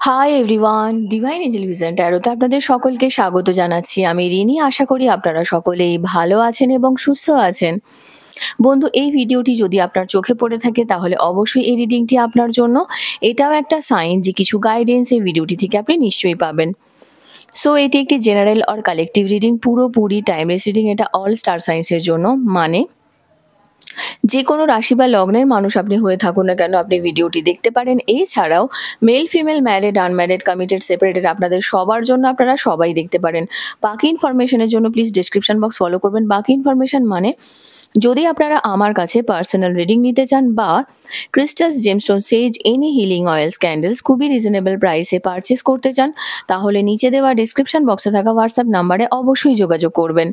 High everyone, divine angel vision ট্যারোতে আপনাদের সকলকে স্বাগত জানাচ্ছি। আমি রিনি। আশা করি আপনারা সকলেই ভালো আছেন এবং সুস্থ আছেন। বন্ধু, এই ভিডিওটি যদি আপনার চোখে পড়ে থাকে তাহলে অবশ্যই এই রিডিংটি আপনার জন্য। এটাও একটা সাইন যে কিছু গাইডেন্স এই ভিডিওটি থেকে আপনি নিশ্চয়ই পাবেন। সো এটি একটি জেনারেল অর কালেকটিভ রিডিং, পুরোপুরি টাইমলেস রিডিং। এটা অল স্টার সাইন্সের জন্য, মানে যে কোনো রাশি বা লগ্নের মানুষ আপনি হয়ে থাকুন না কেন আপনি ভিডিওটি দেখতে পারেন। এছাড়াও male, female, married, unmarried, committed, separated, আপনাদের সবার জন্য আপনারা সবাই দেখতে পারেন। বাকি ইনফরমেশনের জন্য প্লিজ ডেসক্রিপশন বক্স ফলো করবেন। বাকি ইনফরমেশন মানে যদি আপনারা আমার কাছে পার্সোনাল রিডিং নিতে চান বা ক্রিস্টালস, জেমস্টোন, সেজ, এনি হিলিং অয়েলস, ক্যান্ডেলস খুবই রিজনেবল প্রাইসে পারচেস করতে চান, তাহলে নিচে দেওয়া ডেসক্রিপশন বক্সে থাকা হোয়াটসঅ্যাপ নাম্বারে অবশ্যই যোগাযোগ করবেন।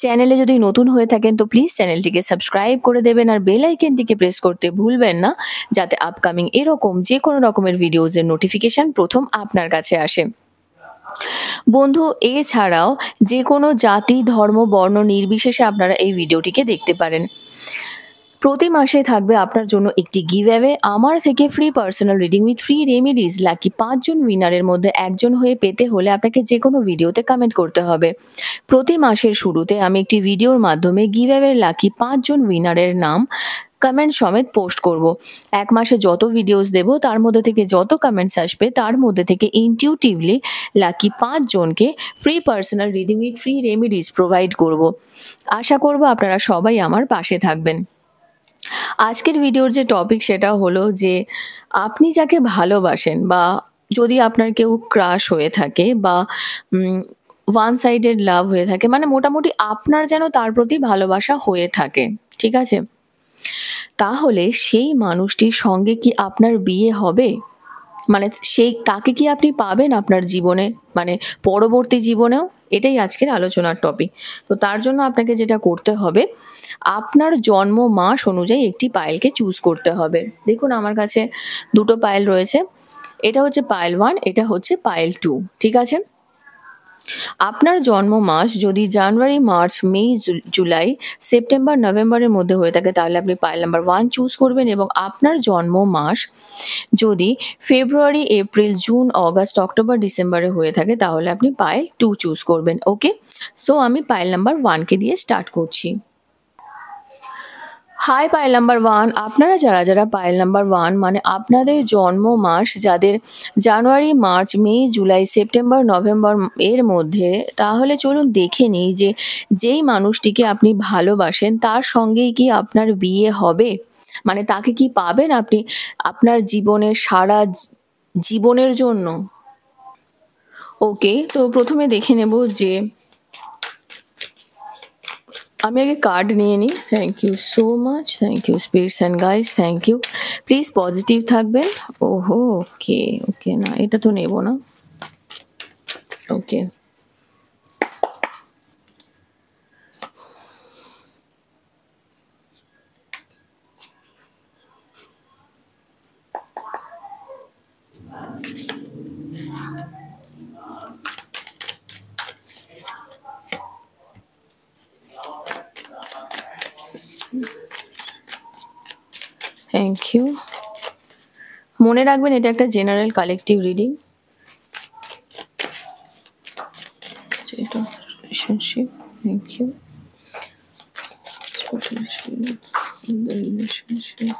চ্যানেলে যদি নতুন হয়ে থাকেন তো প্লিজ চ্যানেলটিকে সাবস্ক্রাইব করে দেবেন আর বেল আইকনটিকে প্রেস করতে ভুলবেন না, যাতে আপকামিং এরকম যে কোনো রকমের ভিডিওজের নোটিফিকেশন প্রথম আপনার কাছে আসে। বন্ধু, এছাড়াও যে কোনো জাতি, ধর্ম, বর্ণ নির্বিশেষে আপনারা এই ভিডিওটিকে দেখতে পারেন। প্রতি মাসে থাকবে আপনার জন্য একটি গিভঅ্যাওয়ে আমার থেকে free personal reading with free remedies. Lucky 5 জন উইনারের মধ্যে একজন হয়ে পেতে হলে আপনাকে যে কোনো ভিডিওতে কমেন্ট করতে হবে। প্রতি মাসের শুরুতে আমি একটি ভিডিওর মাধ্যমে গিভঅ্যাওয়ের লাকি 5 জন উইনারের নাম কমেন্ট সমেত পোস্ট করব। এক মাসে যত ভিডিওস দেব তার মধ্যে থেকে যত কমেন্টস আসবে তার মধ্যে থেকে ইনটিউটিভলি লাকি 5 জনকে free personal reading with free remedies provide করব। আশা করব আপনারা সবাই আমার পাশে থাকবেন। আজকের ভিডিওর যে টপিক সেটা হলো যে আপনি যাকে ভালোবাসেন বা যদি আপনার কেউ ক্রাশ হয়ে থাকে বা ওয়ান সাইডেড লাভ হয়ে থাকে, মানে মোটামুটি আপনার যেন তার প্রতি ভালোবাসা হয়ে থাকে, ঠিক আছে? তাহলে সেই মানুষটির সঙ্গে কি আপনার বিয়ে হবে? মানে তাকে কি আপনি পাবেন আপনার জীবনে, মানে পরবর্তী জীবনেও? এটাই আজকের আলোচনার টপিক। তো তার জন্য আপনাকে যেটা করতে হবে, আপনার জন্ম মাস অনুযায়ী একটি পায়েলকে চুজ করতে হবে। দেখুন আমার কাছে দুটো পায়েল রয়েছে। এটা হচ্ছে পায়েল 1, এটা হচ্ছে পায়েল 2, ঠিক আছে? আপনার জন্ম মাস যদি জানুয়ারি, মার্চ, মে, জুলাই, সেপ্টেম্বর, নভেম্বরের মধ্যে হয়ে থাকে তাহলে আপনি পাইল নাম্বার 1 চুজ করবেন। এবং আপনার জন্ম মাস যদি ফেব্রুয়ারি, এপ্রিল, জুন, অগাস্ট, অক্টোবর, ডিসেম্বরে হয়ে থাকে তাহলে আপনি পাইল 2 চুজ করবেন। ওকে, সো আমি পাইল নাম্বার 1কে দিয়ে স্টার্ট করছি। হাই পাইল নাম্বার 1, আপনারা যারা যারা পাইল নাম্বার 1 মানে আপনাদের জন্ম মাস যাদের জানুয়ারি, মার্চ, মে, জুলাই, সেপ্টেম্বর, নভেম্বর এর মধ্যে, তাহলে চলুন দেখে নিই যে যেই মানুষটিকে আপনি ভালোবাসেন তার সঙ্গেই কি আপনার বিয়ে হবে, মানে তাকে কি পাবেন আপনি আপনার জীবনের সারা জীবনের জন্য। ওকে, তো প্রথমে দেখে নেব যে আমি আগে কার্ড নিয়ে নিই। Thank you so much, thank you spirits and guides, thank you. Please positive থাকবেন। ওহো, ওকে ওকে, না এটা তো নেব না। Okay, thank you. মনে রাখবেন এটা একটা general collective reading. State of relationship, thank you. Relationship,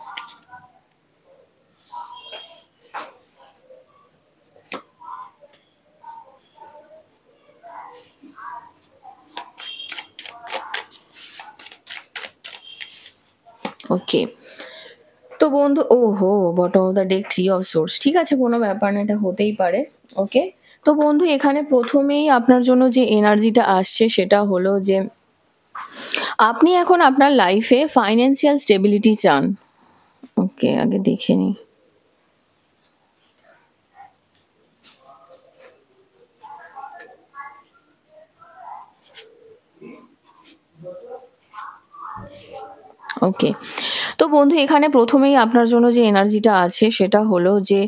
okay. তো বন্ধু, ওহো, bottom of the deck 3 of source, ঠিক আছে, কোনো ব্যাপার না, এটা হতেই পারে। ওকে, তো বন্ধু এখানে প্রথমেই আপনার জন্য যে এনার্জিটা আসছে সেটা হলো যে আপনি এখন আপনার লাইফে ফাইন্যান্সিয়াল স্টেবিলিটি চান। ওকে, আগে দেখে নিই। ওকে, তো বন্ধু এখানে ১ম এই আপনার জন্য যে এনার্জিটা আছে সেটা হলো যে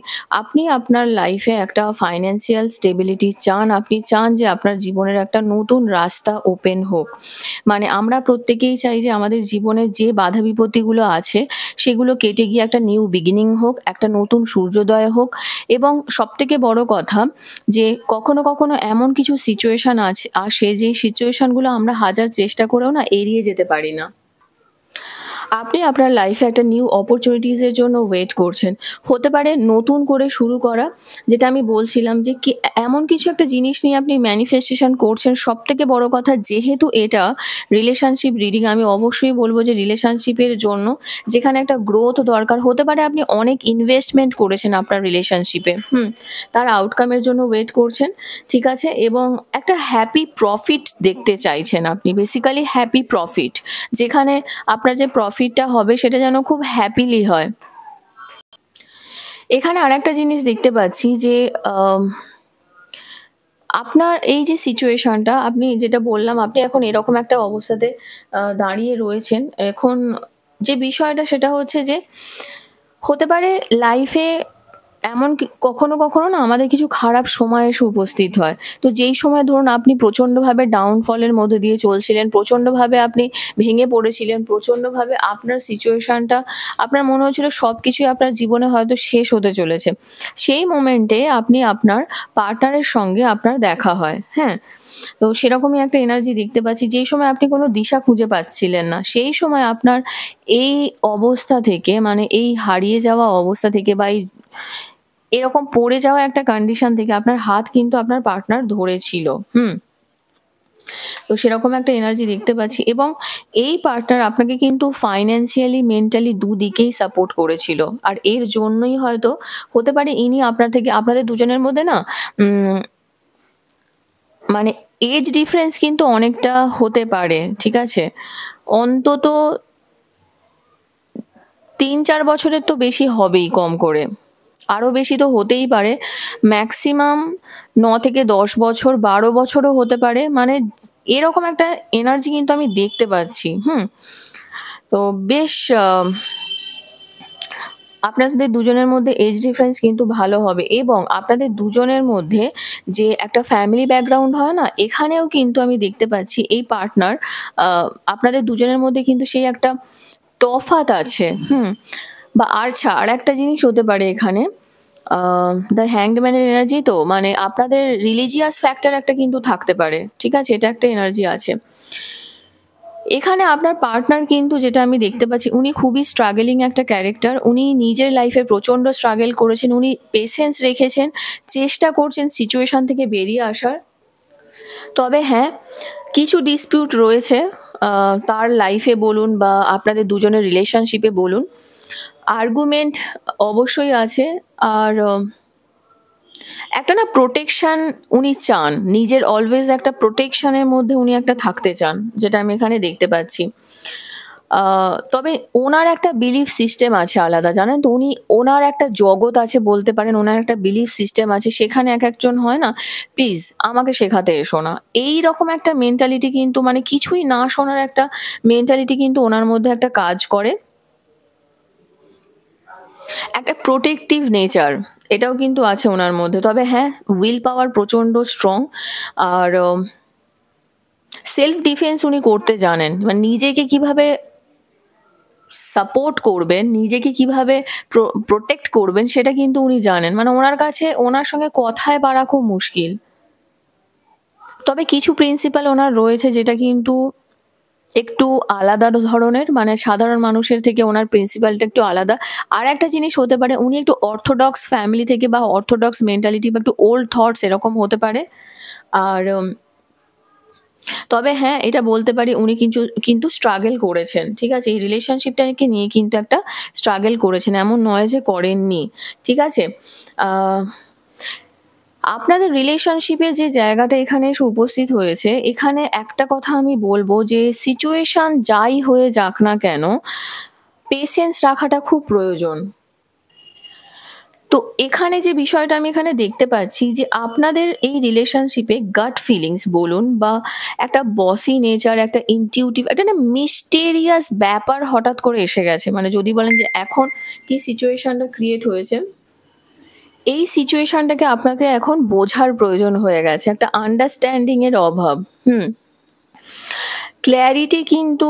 আপনি আপনার লাইফে একটা ফাইন্যান্সিয়াল স্টেবিলিটি চান। আপনি চান যে আপনার জীবনের একটা নতুন রাস্তা ওপেন হোক। মানে আমরা প্রত্যেকেই চাই যে আমাদের জীবনে যে বাধা বিপত্তিগুলো আছে সেগুলো কেটে গিয়ে একটা নিউ বিগিনিং হোক, একটা নতুন সূর্যোদয় হোক এবং সবথেকে বড় কথা যে কখনো, কখনো এমন কিছু সিচুয়েশন আসে যেই সিচুয়েশনগুলো আমরা হাজার চেষ্টা করেও না এড়িয়ে যেতে পারি না। আপনি আপনার লাইফে একটা নিউ অপরচুনিটিজ এর জন্য ওয়েট করছেন। হতে পারে নতুন করে শুরু করা, যেটা আমি বলছিলাম যে এমন কিছু একটা জিনিস নিয়ে আপনি ম্যানিফেস্টেশন করছেন। সবথেকে বড় কথা যেহেতু এটা রিলেশনশিপ রিডিং, আমি অবশ্যই বলব যে রিলেশনশিপের জন্য যেখানে একটা গ্রোথ দরকার। হতে পারে আপনি অনেক ইনভেস্টমেন্ট করেছেন আপনার রিলেশনশিপে, তার আউটকামের জন্য ওয়েট করছেন, ঠিক আছে? এবং একটা হ্যাপি প্রফিট দেখতে চাইছেন আপনি। Basically happy profit. যেখানে আপনার যে প্রফিটটা হবে সেটা যেন খুব হ্যাপিলি হয়। এখানে আরেকটা জিনিস দেখতে পাচ্ছি যে আপনার এই যে সিচুয়েশনটা আপনি যেটা বললাম, আপনি এখন এরকম একটা অবস্থাতে দাঁড়িয়ে রয়েছেন। এখন যে বিষয়টা সেটা হচ্ছে যে হতে পারে লাইফে এমন কখনো, কখনো না আমাদের কিছু খারাপ সময় এসে উপস্থিত হয়। তো যেই সময় ধরুন আপনি প্রচণ্ডভাবে ডাউনফল এর মধ্যে দিয়ে চলছিলেন, প্রচণ্ডভাবে আপনি ভেঙে পড়েছিলেন, প্রচণ্ডভাবে আপনার সিচুয়েশনটা আপনার মনে হচ্ছিল সবকিছুই আপনার জীবনে হয়তো শেষ হতে চলেছে। সেই মোমেন্টে আপনি আপনার পার্টনারের সঙ্গে আপনার দেখা হয়, হ্যাঁ? তো সেরকমই একটা এনার্জি দেখতে পাচ্ছি। যেই সময় আপনি কোনো দিশা খুঁজে পাচ্ছিলেন না, সেই সময় আপনার এই অবস্থা থেকে মানে এই হারিয়ে যাওয়া অবস্থা থেকে বা এরকম পড়ে যাওয়া একটা কন্ডিশন থেকে আপনার হাত কিন্তু আপনার পার্টনার ধরেছিল। তো সেরকম একটা এনার্জি দেখতে পাচ্ছি এবং এই পার্টনার আপনাকে কিন্তু ফাইন্যান্সিয়ালি, মেন্টালি দুদিকেই সাপোর্ট করেছিল। আর এর জন্যই হয়তো হতে পারে ইনি আপনাদের দুজনের মধ্যে না উম মানে এজ ডিফারেন্স কিন্তু অনেকটা হতে পারে, ঠিক আছে? অন্তত ৩-৪ বছরের তো বেশি হবেই কম করে। আরো বেশি তো হতেই পারে। ম্যাক্সিমাম ৯ থেকে ১০ বছর, ১২ বছরও হতে পারে। মানে এরকম একটা এনার্জি কিন্তু আমি দেখতে পাচ্ছি। তো বেশ আপনাদের দুজনের মধ্যে এজ ডিফারেন্স কিন্তু ভালো হবে এবং আপনাদের দুজনের মধ্যে যে একটা ফ্যামিলি ব্যাকগ্রাউন্ড হয় না? এখানেও কিন্তু আমি দেখতে পাচ্ছি এই পার্টনার আপনাদের দুজনের মধ্যে কিন্তু সেই একটা তফাৎ আছে, বা আচ্ছা আরেকটা জিনিস হতে পারে এখানে দ্য হ্যাংড ম্যানের এনার্জি, তো মানে আপনাদের রিলিজিয়াস ফ্যাক্টর একটা কিন্তু থাকতে পারে, ঠিক আছে? এটা একটা এনার্জি আছে। এখানে আপনার পার্টনার কিন্তু যেটা আমি দেখতে পাচ্ছি উনি খুবই স্ট্রাগলিং একটা ক্যারেক্টার। উনি নিজের লাইফে প্রচণ্ড স্ট্রাগল করেছেন। উনি পেশেন্স রেখেছেন, চেষ্টা করছেন সিচুয়েশন থেকে বেরিয়ে আসার। তবে হ্যাঁ, কিছু ডিসপিউট রয়েছে তার লাইফে বলুন বা আপনাদের দুজনের রিলেশনশিপে বলুন। আর্গুমেন্ট অবশ্যই আছে। আর একটা না প্রোটেকশন উনি চান। নিজের অলওয়েজ একটা প্রোটেকশনের মধ্যে উনি একটা থাকতে চান, যেটা আমি এখানে দেখতে পাচ্ছি। তবে ওনার একটা বিলিফ সিস্টেম আছে আলাদা, জানেন তো? ওনার একটা জগৎ আছে বলতে পারেন, ওনার একটা বিলিফ সিস্টেম আছে। সেখানে একেকজন হয় না, "প্লিজ আমাকে শেখাতে এসো না।" এইরকম একটা মেন্টালিটি কিন্তু মানে কিছুই না শোনার একটা মেন্টালিটি কিন্তু ওনার মধ্যে একটা কাজ করে। একটা প্রোটেক্টিভ নেচার এটাও কিন্তু আছে ওনার মধ্যে। তবে হ্যাঁ, উইল পাওয়ার প্রচণ্ড স্ট্রং। আর সেলফ ডিফেন্স উনি করতে জানেন। মানে নিজেকে কিভাবে সাপোর্ট করবেন, নিজেকে কিভাবে প্রোটেক্ট করবেন সেটা কিন্তু উনি জানেন। মানে ওনার কাছে ওনার সঙ্গে কথায় পারা খুব মুশকিল। তবে কিছু প্রিন্সিপাল ওনার রয়েছে যেটা কিন্তু একটু আলাদা ধরনের, মানে সাধারণ মানুষের থেকে ওনার প্রিন্সিপালটা একটু আলাদা। আরেকটা জিনিস হতে পারে উনি একটু অর্থোডক্স ফ্যামিলি থেকে বা অর্থোডক্স মেন্টালিটি বা একটু ওল্ড থটস এরকম হতে পারে। আর তবে হ্যাঁ, এটা বলতে পারি উনি কিন্তু স্ট্রাগল করেছেন, ঠিক আছে? এই রিলেশনশিপটাকে নিয়ে কিন্তু একটা স্ট্রাগল করেছেন। এমন নয় যে করেননি, ঠিক আছে? আ আপনাদের রিলেশনশিপে যে জায়গাটা এখানে এসে উপস্থিত হয়েছে, এখানে একটা কথা আমি বলব যে সিচুয়েশন যাই হয়ে যাক না কেন, পেশেন্স রাখাটা খুব প্রয়োজন। তো এখানে যে বিষয়টা আমি এখানে দেখতে পাচ্ছি যে আপনাদের এই রিলেশনশিপে গাট ফিলিংস বলুন বা একটা বসি নেচার, একটা ইনটিউটিভ, একটা না মিস্টেরিয়াস ব্যাপার হঠাৎ করে এসে গেছে। মানে যদি বলেন যে এখন কি সিচুয়েশনটা ক্রিয়েট হয়েছে, এই সিচুয়েশনটাকে আপনাকে এখন বোঝার প্রয়োজন হয়ে গেছে। একটা আন্ডারস্ট্যান্ডিং এর অভাব। হুম। ক্ল্যারিটি কিন্তু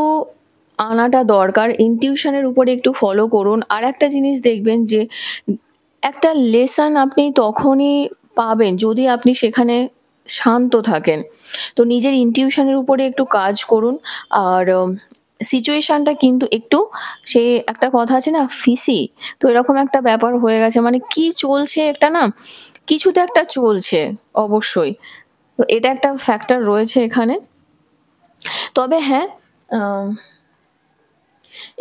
আনাটা দরকার। ইনটিউশনের উপরে একটু ফলো করুন। আরেকটা জিনিস দেখবেন যে একটা লেসন আপনি তখনই পাবেন যদি আপনি সেখানে শান্ত থাকেন। তো নিজের ইনটিউশনের উপরে একটু কাজ করুন। আর সিচুয়েশনটা কিন্তু একটু, সে একটা কথা আছে না ফিসি? তো এরকম একটা ব্যাপার হয়ে গেছে। মানে কি চলছে একটা না? কিছু তো একটা চলছে অবশ্যই। তো এটা একটা ফ্যাক্টর রয়েছে এখানে। তবে হ্যাঁ, আ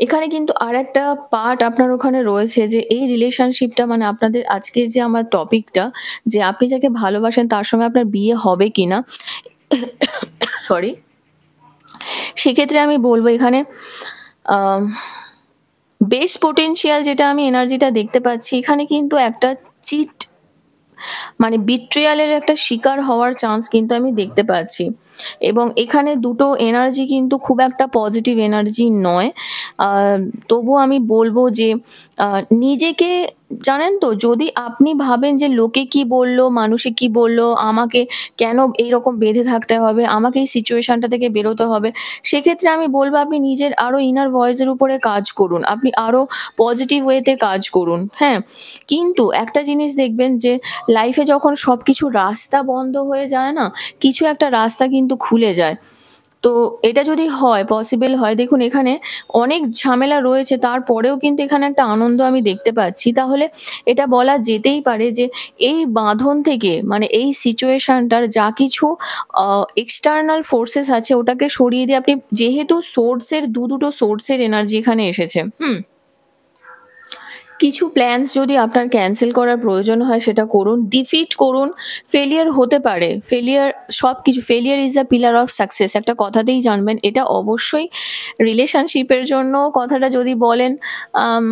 এখানে কিন্তু আরেকটা পার্ট আপনার ওখানে রয়েছে যে এই রিলেশনশিপটা, মানে আপনাদের আজকের যে আমার টপিকটা, যে আপনি যাকে ভালোবাসেন তার সঙ্গে আপনার বিয়ে হবে কিনা? সরি। সেক্ষেত্রে আমি বলব এখানে আম বেস্ট পোটেনশিয়াল যেটা আমি এনার্জিটা দেখতে পাচ্ছি, এখানে কিন্তু একটা চিট, মানে বিট্রিয়ালের একটা শিকার হওয়ার চান্স কিন্তু আমি দেখতে পাচ্ছি। এবং এখানে দুটো এনার্জি কিন্তু খুব একটা পজিটিভ এনার্জি নয়। আ তবুও আমি বলব যে নিজেকে, জানেন তো, যদি আপনি ভাবেন যে লোকে কি বলল, মানুষে কি বলল, আমাকে কেন এইরকম বেঁধে থাকতে হবে, আমাকে এই সিচুয়েশনটা থেকে বেরোতে হবে, সেক্ষেত্রে আমি বলব আপনি নিজের আরো ইনার ভয়েস এর উপরে কাজ করুন। আপনি আরো পজিটিভ ওয়েতে কাজ করুন। হ্যাঁ? কিন্তু একটা জিনিস দেখবেন যে লাইফে যখন সবকিছু রাস্তা বন্ধ হয়ে যায় না, কিছু একটা রাস্তা কিন্তু খুলে যায়। তো এটা যদি হয়, পসিবল হয়, দেখুন এখানে অনেক ঝামেলা রয়েছে, তারপরেও কিন্তু এখানে একটা আনন্দ আমি দেখতে পাচ্ছি। তাহলে এটা বলা যেতেই পারে যে এই বাঁধন থেকে, মানে এই সিচুয়েশনটার যা কিছু আ এক্সটার্নাল ফোর্সেস আছে ওটাকে সরিয়ে দিয়ে আপনি, যেহেতু সোর্সের দুটো সোর্সের এনার্জি এখানে এসেছে। হুম? কিছু প্ল্যানস যদি আপনার ক্যানসেল করার প্রয়োজন হয় সেটা করুন। ডিফিট করুন। ফেলিয়ার হতে পারে। সবকিছু, failure is a pillar of success একটা কথাতেই জানবেন। এটা অবশ্যই রিলেশনশিপের জন্য কথাটা যদি বলেন, আম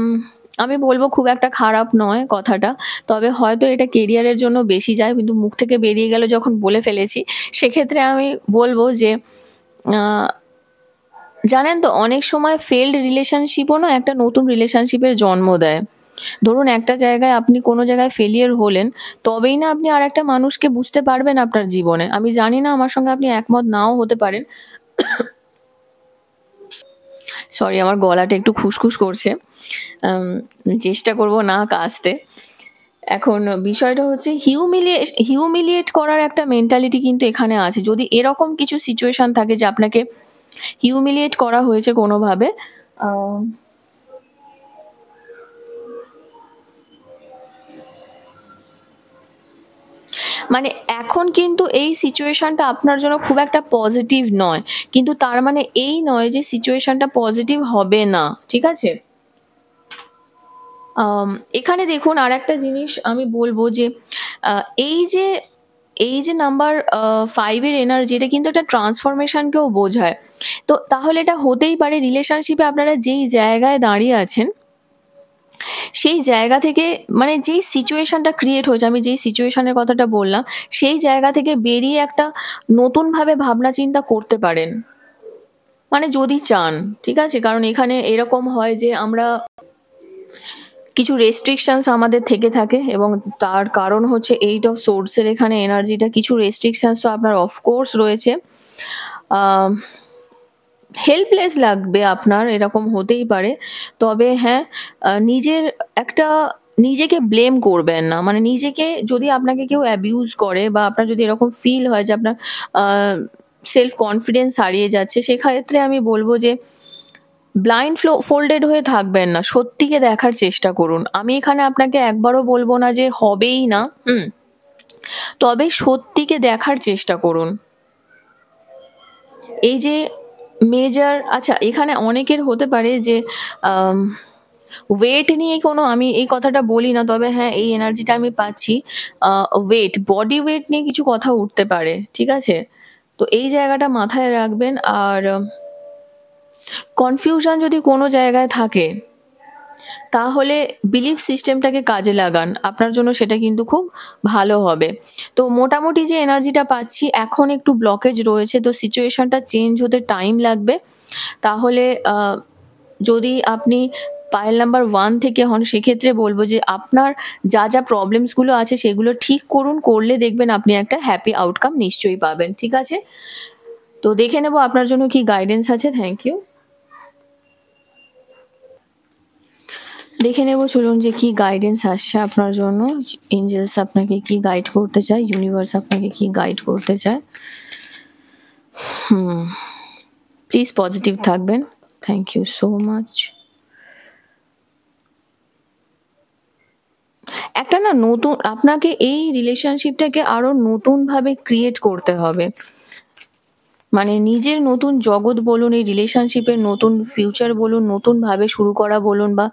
আমি বলব খুব একটা খারাপ নয় কথাটা। তবে হয়তো এটা কেরিয়ারের জন্য বেশি যায়। কিন্তু মুখ থেকে বেরিয়ে গেল যখন বলে ফেলেছি, সেক্ষেত্রে আমি বলব যে আ জানেন তো, অনেক সময় ফেইলড রিলেশনশিপও না একটা নতুন রিলেশনশিপের জন্ম দেয়। ধরুন একটা জায়গায় আপনি কোনো জায়গায় ফেলিয়ার হলেন, তবেই না আপনি আরেকটা মানুষকে বুঝতে পারবেন আপনার জীবনে। আমি জানি না, আমার সঙ্গে আপনি একমত নাও হতে পারেন। সরি, আমার গলাটা একটু খুসখুস করছে। আম চেষ্টা করব না কাশতে। এখন বিষয়টা হচ্ছে হিউমিলিয়েট করার একটা মেন্টালিটি কিন্তু এখানে আছে। যদি এরকম কিছু সিচুয়েশন থাকে যে আপনাকে হিউমিলিয়েট করা হয়েছে কোনোভাবে, আ মানে এখন কিন্তু এই সিচুয়েশনটা আপনার জন্য খুব একটা পজিটিভ নয়। কিন্তু তার মানে এই নয় যে সিচুয়েশনটা পজিটিভ হবে না। ঠিক আছে? আম এখানে দেখুন আরেকটা জিনিস আমি বলব যে আ এই যে এই যে নাম্বার 5 এর এনার্জি, এটা কিন্তু একটা ট্রান্সফরমেশন কেও বোঝায়। তো তাহলে এটা হতেই পারে রিলেশনশিপে আপনারা যেই জায়গায় দাঁড়িয়ে আছেন, সেই জায়গা থেকে, মানে যেই সিচুয়েশনটা ক্রিয়েট হয়েছে, আমি যেই সিচুয়েশনের কথাটা বললাম, সেই জায়গা থেকে বেরিয়ে একটা নতুনভাবে ভাবনা চিন্তা করতে পারেন। মানে যদি চান, ঠিক আছে? কারণ এখানে এরকম হয় যে আমরা কিছু রেস্ট্রিকশনস আমাদের থেকে থাকে এবং তার কারণ হচ্ছে এইট অফ সোর্স এর এখানে এনার্জিটা, কিছু রেস্ট্রিকশনস তো আপনার অফকোর্স রয়েছে। আম হেল্পলেস লাগবে আপনার, এরকম হতেই পারে। তবে হ্যাঁ, নিজের একটা, নিজেকে ব্লেম করবেন না। মানে নিজেকে, যদি আপনাকে কেউ অ্যাবিউজ করে বা আপনার যদি এরকম ফিল হয় যে আপনার আ সেলফ কনফিডেন্স হারিয়ে যাচ্ছে, সেক্ষেত্রে আমি বলব যে ব্লাইন্ড ফোল্ডেড হয়ে থাকবেন না। সত্যিকে দেখার চেষ্টা করুন। আমি এখানে আপনাকে একবারও বলব না যে হবেই না। হুম? তবে সত্যিকে দেখার চেষ্টা করুন। এই যে আচ্ছা, এখানে অনেকের হতে পারে যে আম ওয়েট নিয়ে কোনো, আমি এই কথাটা বলি না। তবে হ্যাঁ, এই এনার্জিটা আমি পাচ্ছি। আ বডি ওয়েট নিয়ে কিছু কথা উঠতে পারে। ঠিক আছে? তো এই জায়গাটা মাথায় রাখবেন। আর কনফিউশন যদি কোনো জায়গায় থাকে, তাহলে বিলিফ সিস্টেমটাকে কাজে লাগান, আপনার জন্য সেটা কিন্তু খুব ভালো হবে। তো মোটামুটি যে এনার্জিটা পাচ্ছি, এখন একটু ব্লকেজ রয়েছে, তো সিচুয়েশনটা চেঞ্জ হতে টাইম লাগবে। তাহলে যদি আপনি পাইল নাম্বার 1 থেকে হন, সেক্ষেত্রে বলব যে আপনার যা প্রবলেমসগুলো আছে সেগুলো ঠিক করুন। করলে দেখবেন আপনি একটা হ্যাপি আউটকাম নিশ্চয়ই পাবেন। ঠিক আছে? তো দেখে নেব আপনার জন্য কি গাইডেন্স আছে। Thank you. দেখে নেব চলুন যে কি গাইডেন্স আসছে আপনার জন্য। এঞ্জেলস আপনাকে কি গাইড করতে চায়, ইউনিভার্স আপনাকে কি গাইড করতে চায়। প্লিজ পজিটিভ থাকবেন। Thank you so much. একটা না নতুন আপনাকে এই রিলেশনশিপটাকে আরো নতুনভাবে ক্রিয়েট করতে হবে। মানে নিজের নতুন জগৎ বলুন, এই রিলেশনশিপের নতুন ফিউচার বলুন, নতুনভাবে শুরু করা বলুন, বা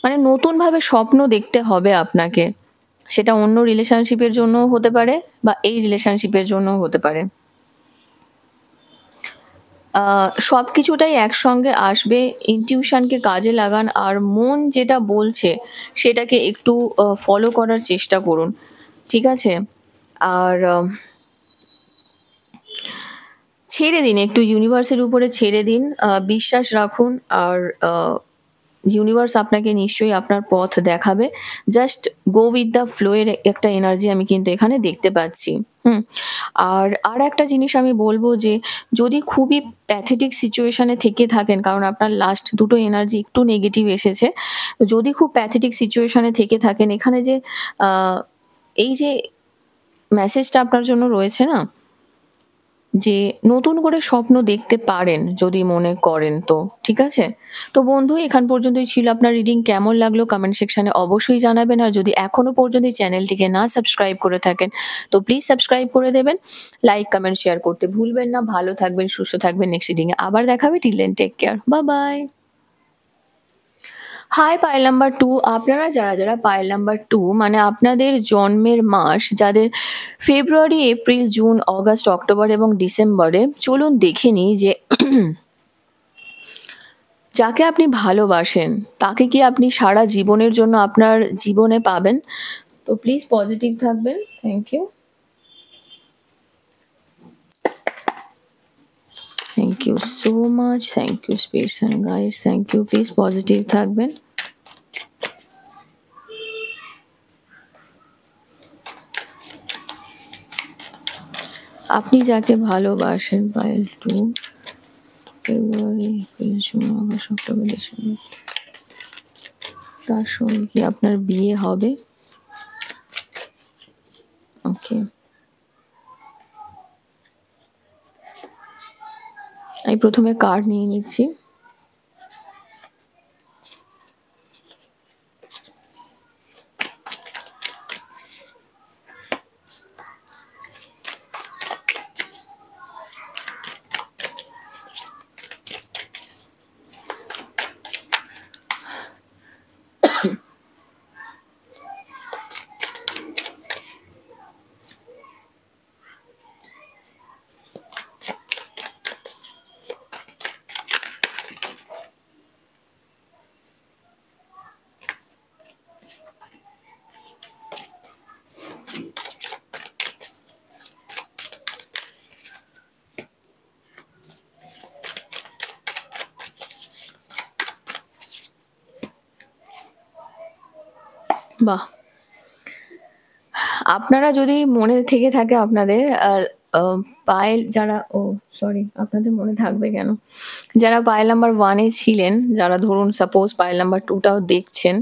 মানে নতুনভাবে স্বপ্ন দেখতে হবে আপনাকে। সেটা অন্য রিলেশনশিপের জন্যও হতে পারে বা এই রিলেশনশিপের জন্যও হতে পারে। সবকিছুটাই একসঙ্গে আসবে। ইনটিউশনকে কাজে লাগান, আর মন যেটা বলছে সেটাকে একটু ফলো করার চেষ্টা করুন। ঠিক আছে? আর ছেড়ে দিন, একটু ইউনিভার্সের উপরে ছেড়ে দিন, বিশ্বাস রাখুন। আর ইউনিভার্স আপনাকে নিশ্চয়ই আপনার পথ দেখাবে। Just go with the flow এর একটা এনার্জি আমি কিন্তু এখানে দেখতে পাচ্ছি। আর একটা জিনিস আমি বলবো যে যদি খুবই প্যাথেটিক সিচুয়েশনে থেকে থাকেন, কারণ আপনার লাস্ট দুটো এনার্জি একটু নেগেটিভ এসেছে, তো যদি খুব প্যাথেটিক সিচুয়েশনে থেকে থাকেন, এখানে যে এই যে মেসেজটা আপনার জন্য রয়েছে না, যে নতুন করে স্বপ্ন দেখতে পারেন যদি মনে করেন তো। ঠিক আছে? তো বন্ধু, এখান পর্যন্তই ছিল আপনার রিডিং। কেমন লাগলো কমেন্ট সেকশনে অবশ্যই জানাবেন। আর যদি এখনো পর্যন্ত এই চ্যানেলটিকে না সাবস্ক্রাইব করে থাকেন তো প্লিজ সাবস্ক্রাইব করে দেবেন। লাইক, কমেন্ট, শেয়ার করতে ভুলবেন না। ভালো থাকবেন, সুস্থ থাকবেন। নেক্সট রিডিংয়ে আবার দেখা হবে। Till then take care. Bye. Hi pile number 2, আপনারা যারা পাইল নাম্বার 2 মানে আপনাদের জন্মের মাস যাদের ফেব্রুয়ারি, এপ্রিল, জুন, অগাস্ট, অক্টোবর এবং ডিসেম্বরে, চলুন দেখে নিই যে যাকে আপনি ভালোবাসেন তাকে কি আপনি সারা জীবনের জন্য আপনার জীবনে পাবেন। তো প্লিজ পজিটিভ থাকবেন। Thank you. Thank you so much. Thank you space and guides. Thank you. Please positive থাকবেন। আপনি যাকে ভালোবাসেন pile 2, February, April, June, August, October, December, তার সঙ্গে কি আপনার বিয়ে হবে? ওকে, আমি প্রথমে কার্ড নিয়ে নিচ্ছি। বাহ, আপনারা যদি মনে থেকে থাকে আপনাদের পায়েল যারা, সরি, আপনাদের মনে থাকবে কেন, যারা পায়েল নাম্বার 1-এ ছিলেন, যারা ধরুন সাপোজ পায়েল নাম্বার 2টাও দেখছেন,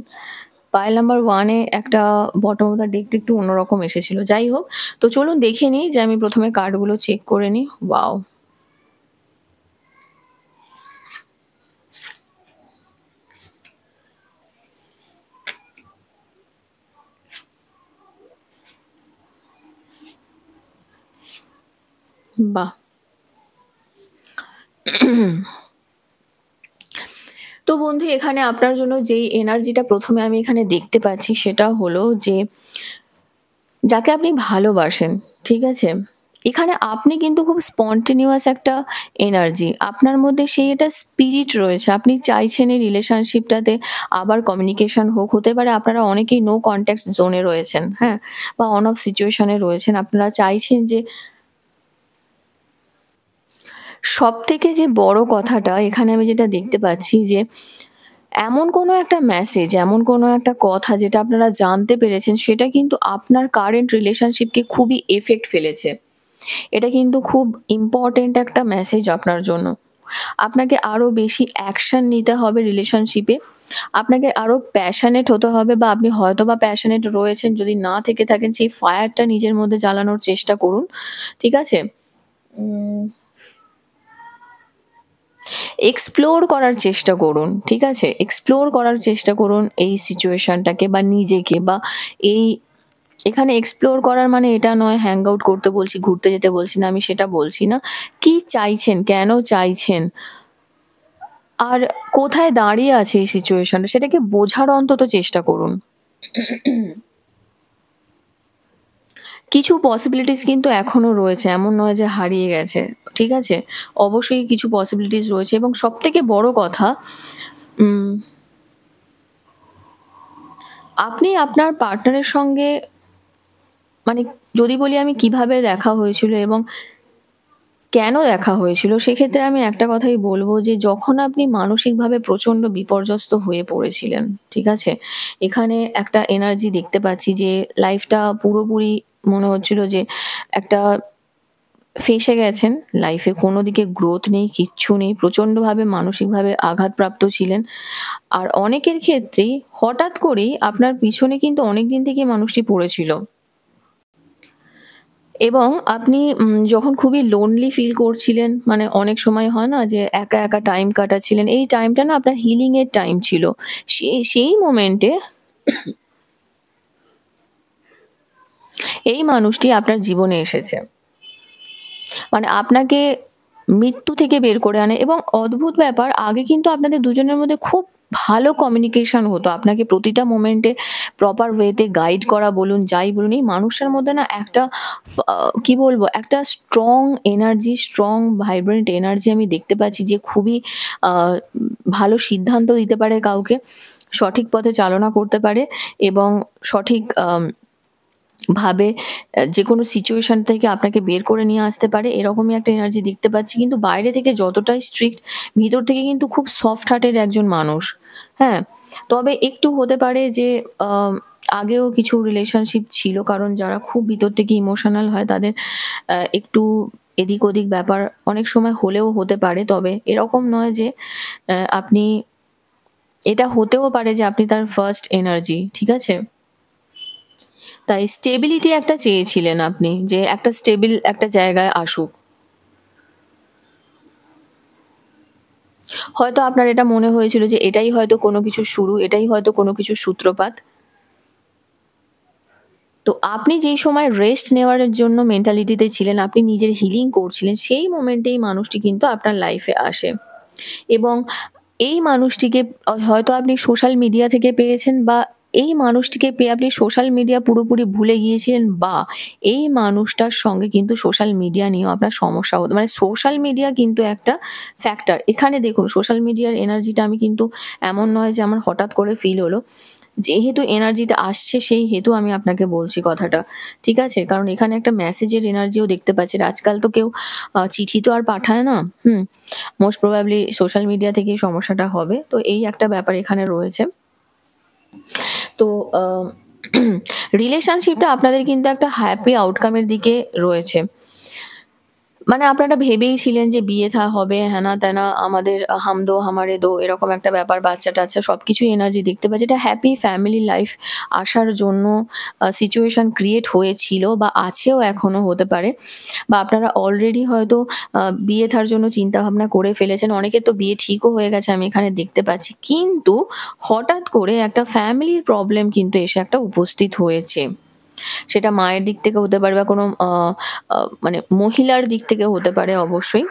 পায়েল নাম্বার 1-এ একটা বটম অফ দ্য ডেকটা একটু অন্যরকম এসেছিল। যাই হোক, তো চলুন দেখে নিই যে আমি প্রথমে কার্ডগুলো চেক করে নিই। ওয়াও, বাহ। তো বন্ধু, এখানে আপনার জন্য যেই এনার্জিটা প্রথমে আমি এখানে দেখতে পাচ্ছি সেটা হলো যে যাকে আপনি ভালোবাসেন, ঠিক আছে, এখানে আপনি কিন্তু খুব স্পন্টেনিয়াস একটা এনার্জি। আপনার মধ্যে সেই একটা স্পিরিট রয়েছে। আপনি চাইছেন এই রিলেশনশিপটাতে আবার কমিউনিকেশন হোক। হতে পারে আপনারা অনেকেই নো কনট্যাক্ট জোনে রয়েছেন, হ্যাঁ? বা অন অফ সিচুয়েশন এ রয়েছেন। আপনারা চাইছেন যে সবথেকে যে বড় কথাটা এখানে আমি যেটা দেখতে পাচ্ছি যে এমন কোনো একটা মেসেজ, এমন কোনো একটা কথা যেটা আপনারা জানতে পেরেছেন সেটা কিন্তু আপনার কারেন্ট রিলেশনশিপকে খুবই ইফেক্ট ফেলেছে। এটা কিন্তু খুব ইম্পোর্টেন্ট একটা মেসেজ আপনার জন্য। আপনাকে আরো বেশি অ্যাকশন নিতে হবে রিলেশনশিপে। আপনাকে আরো প্যাশনেট হতে হবে বা আপনি হয়তোবা প্যাশনেট রয়েছেন, যদি না থেকে থাকেন সেই ফায়ারটা নিজের মধ্যে জ্বালানোর চেষ্টা করুন। ঠিক আছে? উম এক্সপ্লোর করার চেষ্টা করুন। ঠিক আছে? এক্সপ্লোর করার চেষ্টা করুন এই সিচুয়েশনটাকে বা নিজেকে বা এই এখানে এক্সপ্লোর করার মানে এটা নয় হ্যাং আউট করতে বলছি, ঘুরতে যেতে বলছি না, আমি সেটা বলছি না। কি চাইছেন? কেন চাইছেন? আর কোথায় দাঁড়িয়ে আছে এই সিচুয়েশনটা সেটাকে বোঝার অন্তত চেষ্টা করুন। কিছু পসিবিলিটিস কিন্তু এখনো রয়েছে। এমন নয় যে হারিয়ে গেছে। ঠিক আছে? অবশ্যই কিছু পসিবিলিটিস রয়েছে এবং সবথেকে বড় কথা উম আপনি আপনার পার্টনারের সঙ্গে মানে যদি বলি আমি কিভাবে দেখা হয়েছিল এবং কেন দেখা হয়েছিল? সেক্ষেত্রে আমি একটা কথাই বলব যে, যখন আপনি মানসিকভাবে প্রচণ্ড বিপর্যস্ত হয়ে পড়েছিলেন, ঠিক আছে? এখানে একটা এনার্জি দেখতে পাচ্ছি যে, লাইফটা পুরোপুরি মনে হচ্ছিল যে, একটা ফেঁসে গেছেন। লাইফে কোনো দিকে গ্রোথ নেই, কিচ্ছু নেই। প্রচণ্ডভাবে মানসিকভাবে আঘাতপ্রাপ্ত ছিলেন। আর অনেকের ক্ষেত্রেই হঠাৎ করেই আপনার পিছনে কিন্তু অনেকদিন থেকেই মানুষটি পড়েছিল। এবং আপনি যখন খুবই লোনলি ফিল করছিলেন, মানে অনেক সময় হয় না যে একা, একা টাইম কাটাচ্ছিলেন। এই টাইমটা না আপনার হিলিং এর টাইম ছিল। সেই মোমেন্টে এই মানুষটি আপনার জীবনে এসেছে। মানে আপনাকে মৃত্যু থেকে বের করে আনে এবং অদ্ভুত ব্যাপার আগে কিন্তু আপনাদের দুজনের মধ্যে খুব ভালো কমিউনিকেশন হতো। আপনাকে প্রতিটা মোমেন্টে প্রপার ওয়েতে গাইড করা বলুন, যাই বলুন, এই মানুষটার মধ্যে না একটা কি বলবো? একটা strong energy, strong vibrant energy আমি দেখতে পাচ্ছি যে খুবই আ ভালো সিদ্ধান্ত দিতে পারে কাউকে, সঠিক পথে চালনা করতে পারে এবং সঠিক ভাবে যেকোনো সিচুয়েশন থেকে আপনাকে বের করে নিয়ে আসতে পারে, এরকমই একটা এনার্জি দেখতে পাচ্ছি। কিন্তু বাইরে থেকে যতটাই স্ট্রিক্ট, ভিতর থেকে কিন্তু খুব সফট হার্টের একজন মানুষ। হ্যাঁ? তবে একটু হতে পারে যে আগেও কিছু রিলেশনশিপ ছিল। কারণ যারা খুব ভিতর থেকে ইমোশনাল হয় তাদের একটু এদিক-ওদিক ব্যাপার অনেক সময় হলেও হতে পারে। তবে এরকম নয় যে আপনি এটা হতেও পারে যে আপনি তার ফার্স্ট এনার্জি। ঠিক আছে? তাই স্টেবিলিটি একটা চেয়েছিলেন আপনি যে একটা স্টেবল একটা জায়গায় আসুক। হয়তো আপনার এটা মনে হয়েছিল যে এটাই হয়তো কোনো কিছুর শুরু, এটাই হয়তো কোনো কিছুর সূত্রপাত। তো আপনি যেই সময় রেস্ট নেওয়ার জন্য মেন্টালিটিতে ছিলেন, আপনি নিজের হিলিং করছিলেন, সেই মোমেন্টেই মানুষটি কিন্তু আপনার লাইফে আসে। এবং এই মানুষটিকে হয়তো আপনি সোশ্যাল মিডিয়া থেকে পেয়েছেন বা এই মানুষটিকে পেয়ে আপনি সোশ্যাল মিডিয়া পুরোপুরি ভুলে গিয়েছিলেন বা এই মানুষটার সঙ্গে কিন্তু সোশ্যাল মিডিয়া নিয়েও আপনার সমস্যা হতো। মানে সোশ্যাল মিডিয়া কিন্তু একটা ফ্যাক্টর। এখানে দেখুন সোশ্যাল মিডিয়ার এনার্জিটা আমি কিন্তু এমন নয় যে আমার হঠাৎ করে ফিল হলো। যেহেতু এনার্জিটা আসছে সেই হেতু আমি আপনাকে বলছি কথাটা। ঠিক আছে? কারণ এখানে একটা মেসেজের এনার্জিও দেখতে পাচ্ছি। আর আজকাল তো কেউ চিঠি তো আর পাঠায় না। হুম? মোস্ট প্রবাবলি সোশ্যাল মিডিয়া থেকেই সমস্যাটা হবে। তো এই একটা ব্যাপার এখানে রয়েছে। তো আ রিলেশনশিপটা আপনাদের কিন্তু একটা হ্যাপি আউটকাম এর দিকে রয়েছে। মানে আপনারা ভেবেই ছিলেন যে বিয়ে হবে, হেনা-তেনা আমাদের হাম দো হামারে দো এরকম একটা ব্যাপার, বাচ্চা-টাচ্চা সবকিছুই এনার্জি দেখতে পাচ্ছি। এটা হ্যাপি ফ্যামিলি লাইফ আসার জন্য সিচুয়েশন ক্রিয়েট হয়েছিল বা আছেও এখনো হতে পারে। বা আপনারা অলরেডি হয়তো বিয়ে থার জন্য চিন্তাভাবনা করে ফেলেছেন। অনেকের তো বিয়ে ঠিকও হয়ে গেছে আমি এখানে দেখতে পাচ্ছি। কিন্তু হঠাৎ করে একটা ফ্যামিলির প্রবলেম কিন্তু এসে একটা উপস্থিত হয়েছে। সেটা মায়ের দিক থেকে হতে পারে বা কোনো মানে মহিলার দিক থেকে হতে পারে অবশ্যই।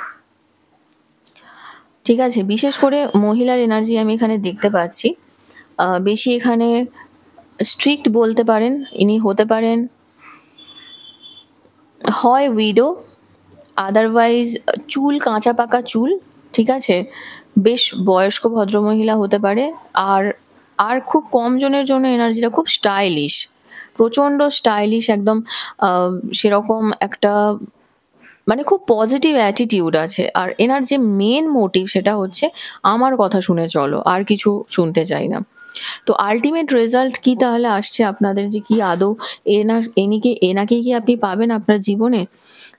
ঠিক আছে? বিশেষ করে মহিলার এনার্জি আমি এখানে দেখতে পাচ্ছি। বেশি এখানে স্ট্রিক্ট বলতে পারেন। ইনি হতে পারেন হয় উইডো, আদারওয়াইজ চুল কাঁচা পাকা চুল, ঠিক আছে? বেশ বয়স্ক ভদ্রমহিলা হতে পারে। আর আর খুব কম জনের জন্য এনার্জিটা খুব স্টাইলিশ, প্রচণ্ড স্টাইলিশ একদম। সেরকম একটা মানে খুব পজিটিভ অ্যাটিটিউড আছে। আর এনার যে মেন মোটিভ সেটা হচ্ছে আমার কথা শুনে চলো, আর কিছু শুনতে চাই না। তো আল্টিমেট রেজাল্ট কি তাহলে আসছে আপনাদের, যে কি আদৌ এনাকেই কি আপনি পাবেন আপনার জীবনে?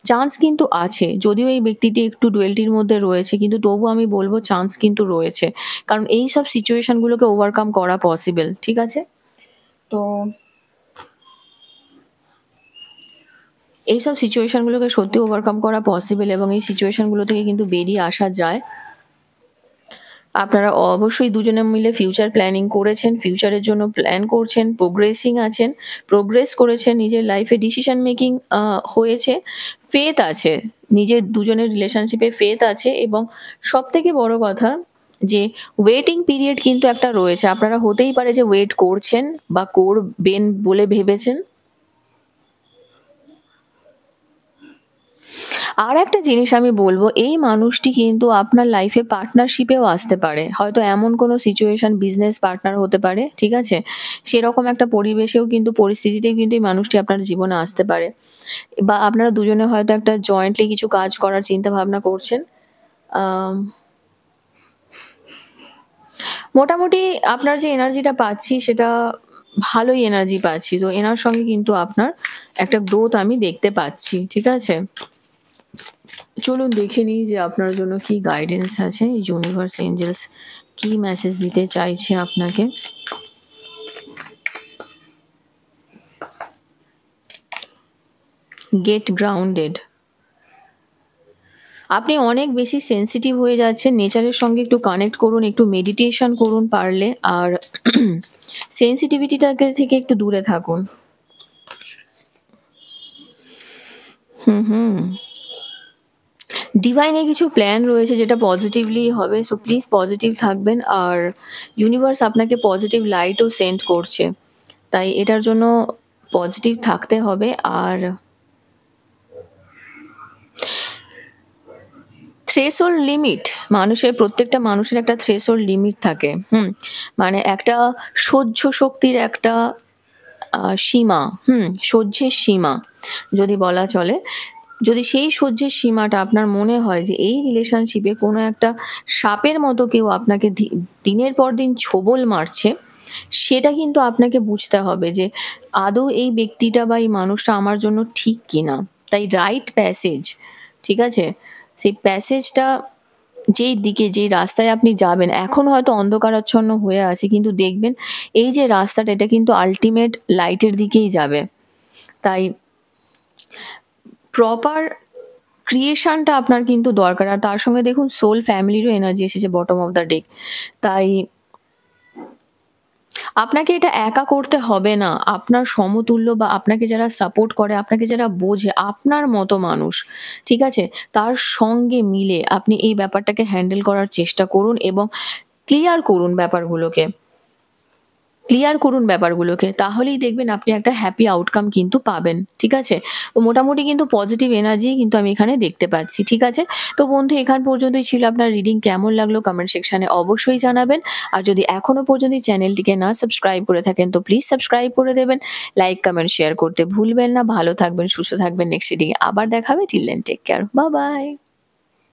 চান্স কিন্তু আছে। যদিও এই ব্যক্তিটি একটু ডুয়েলটির মধ্যে রয়েছে, কিন্তু তবুও আমি বলব চান্স কিন্তু রয়েছে। কারণ এইসব সিচুয়েশন গুলোকে ওভারকাম করা পসিবল, ঠিক আছে? তো এইসব সিচুয়েশন গুলোকে সত্যি ওভারকাম করা পসিবল, এবং এই সিচুয়েশন গুলো থেকে কিন্তু বেরিয়ে আসা যায়। আপনারা অবশ্যই দুজনে মিলে ফিউচার প্ল্যানিং করেছেন, ফিউচারের জন্য প্ল্যান করছেন, প্রোগ্রেস করেছেন, নিজের লাইফে ডিসিশন মেকিং হয়েছে, ফেথ আছে, নিজের দুজনের রিলেশনশিপে ফেথ আছে, এবং সবথেকে বড় কথা যে ওয়েটিং পিরিয়ড কিন্তু একটা রয়েছে। আপনারা হতেই পারে যে ওয়েট করছেন বা করবেন বলে ভেবেছেন। আর একটা জিনিস আমি বলব, এই মানুষটি কিন্তু আপনার লাইফে পার্টনারশিপেও আসতে পারে। হয়তো এমন কোনো সিচুয়েশন, বিজনেস পার্টনার হতে পারে, ঠিক আছে? সেরকম একটা পরিবেশেও কিন্তু, পরিস্থিতিতেও কিন্তু এই মানুষটি আপনার জীবনে আসতে পারে। বা আপনারা দুজনে হয়তো একটা জয়েন্টলি কিছু কাজ করার চিন্তা ভাবনা করছেন। আম মোটামুটি আপনার যে এনার্জিটা পাচ্ছি সেটা ভালোই এনার্জি পাচ্ছি। তো এনার সঙ্গে কিন্তু আপনার একটা গ্রোথ আমি দেখতে পাচ্ছি, ঠিক আছে? চলুন দেখে নিই যে আপনার জন্য কি গাইডেন্স আছে, ইউনিভার্স, এঞ্জেলস কি মেসেজ দিতে চাইছে আপনাকে। Get grounded. আপনি অনেক বেশি সেনসিটিভ হয়ে যাচ্ছেন, নেচারের সঙ্গে একটু কানেক্ট করুন, একটু মেডিটেশন করুন পারলে, আর সেনসিটিভিটিটাকে থেকে একটু দূরে থাকুন। হুম। ডিভাইনের কিছু প্ল্যান রয়েছে যেটা পজিটিভলি হবে, সো প্লিজ পজিটিভ থাকবেন। আর ইউনিভার্স আপনাকে পজিটিভ লাইটও সেন্ড করছে, তাই এটার জন্য পজিটিভ থাকতে হবে। আর থ্রেশহোল্ড লিমিট, প্রত্যেকটা মানুষের একটা থ্রেশহোল্ড লিমিট থাকে। মানে একটা সহ্য শক্তির একটা সীমা, সহ্যের সীমা যদি বলা চলে। যদি সেই সহ্যের সীমাটা আপনার মনে হয় যে এই রিলেশনশিপে কোনো একটা সাপের মতো কেউ আপনাকে দিনের পর দিন ছোবল মারছে, সেটা কিন্তু আপনাকে বুঝতে হবে যে আদৌ এই ব্যক্তিটা বা এই মানুষটা আমার জন্য ঠিক কিনা। তাই রাইট প্যাসেজ, ঠিক আছে? সেই প্যাসেজটা, যেই রাস্তায় আপনি যাবেন, এখন হয়তো অন্ধকারাচ্ছন্ন হয়ে আছে, কিন্তু দেখবেন এই যে রাস্তাটা, এটা কিন্তু আল্টিমেট লাইটের দিকেই যাবে। তাই প্রপার ক্রিয়েশনটা আপনার কিন্তু দরকার। আর তার সঙ্গে দেখুন সোল ফ্যামিলিরও এনার্জি এসেছে বটম অফ দ্য ডেক। তাই আপনাকে এটা একা করতে হবে না। আপনার সমতুল্য বা আপনাকে যারা সাপোর্ট করে, আপনাকে যারা বোঝে, আপনার মতো মানুষ, ঠিক আছে? তার সঙ্গে মিলে আপনি এই ব্যাপারটাকে হ্যান্ডেল করার চেষ্টা করুন, এবং ক্লিয়ার করুন ব্যাপারগুলোকে। তাহলেই দেখবেন আপনি একটা হ্যাপি আউটকাম কিন্তু পাবেন, ঠিক আছে? তো মোটামুটি কিন্তু পজিটিভ এনার্জি কিন্তু আমি এখানে দেখতে পাচ্ছি, ঠিক আছে? তো বন্ধু, এখান পর্যন্তই ছিল। আপনার রিডিং কেমন লাগলো কমেন্ট সেকশনে অবশ্যই জানাবেন। আর যদি এখনো পর্যন্ত এই চ্যানেলটিকে না সাবস্ক্রাইব করে থাকেন তো প্লিজ সাবস্ক্রাইব করে দেবেন। লাইক, কমেন্ট, শেয়ার করতে ভুলবেন না। ভালো থাকবেন, সুস্থ থাকবেন। নেক্সট রিডিং এ আবার দেখা হবে। Till then take care. Bye by.